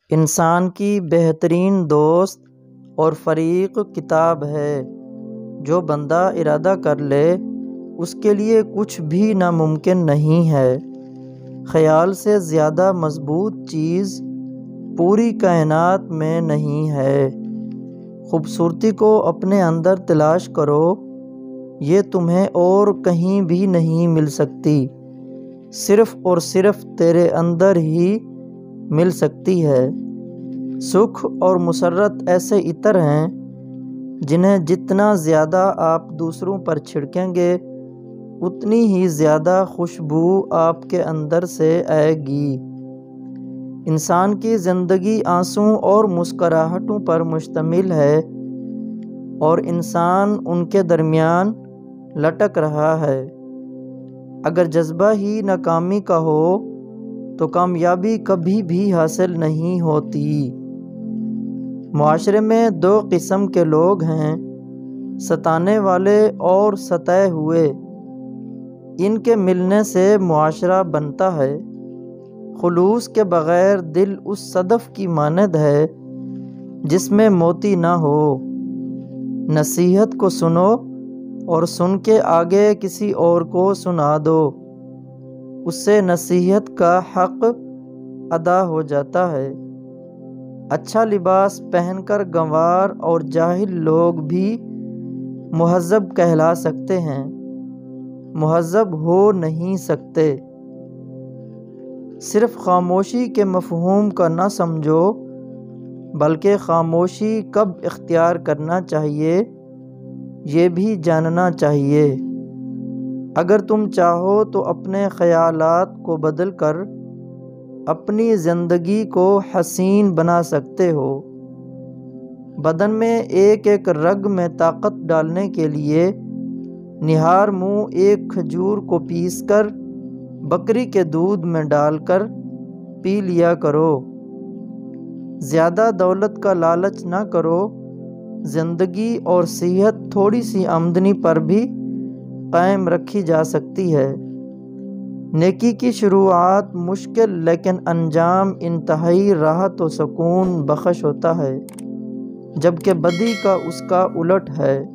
انسان کی بہترین دوست اور فریق کتاب ہے۔ جو بندہ ارادہ کر لے اس کے لیے کچھ بھی ناممکن نہیں ہے۔ خیال سے زیادہ مضبوط چیز پوری کائنات میں نہیں ہے۔ خوبصورتی کو اپنے اندر تلاش کرو، یہ تمہیں اور کہیں بھی نہیں مل سکتی، صرف اور صرف تیرے اندر ہی مل سکتی ہے۔ سکھ اور مسرت ایسے عطر ہیں جنہیں جتنا زیادہ آپ دوسروں پر چھڑکیں گے اتنی ہی زیادہ خوشبو آپ کے اندر سے آئے گی۔ انسان کی زندگی آنسوں اور مسکراہٹوں پر مشتمل ہے اور انسان ان کے درمیان لٹک رہا ہے۔ اگر جذبہ ہی ناکامی کا ہو تو کامیابی کبھی بھی حاصل نہیں ہوتی۔ معاشرے میں دو قسم کے لوگ ہیں، ستانے والے اور ستائے ہوئے۔ ان کے ملنے سے معاشرہ بنتا ہے۔ خلوص کے بغیر دل اس صدف کی مانند ہے جس میں موتی نہ ہو۔ نصیحت کو سنو اور سن کے آگے کسی اور کو سنا دو، اس سے نصیحت کا حق ادا ہو جاتا ہے۔ اچھا لباس پہن کر گنوار اور جاہل لوگ بھی مہذب کہلا سکتے ہیں، مہذب ہو نہیں سکتے۔ صرف خاموشی کے مفہوم کا نہ سمجھو، بلکہ خاموشی کب اختیار کرنا چاہیے یہ بھی جاننا چاہیے۔ اگر تم چاہو تو اپنے خیالات کو بدل کر اپنی زندگی کو حسین بنا سکتے ہو۔ بدن میں ایک ایک رگ میں طاقت ڈالنے کے لیے نہار منہ ایک کھجور کو پیس کر بکری کے دودھ میں ڈال کر پی لیا کرو۔ زیادہ دولت کا لالچ نہ کرو، زندگی اور صحت تھوڑی سی آمدنی پر بھی قائم رکھی جا سکتی ہے۔ نیکی کی شروعات مشکل لیکن انجام انتہائی راحت و سکون بخش ہوتا ہے، جبکہ بدی کا اس کا الٹ ہے۔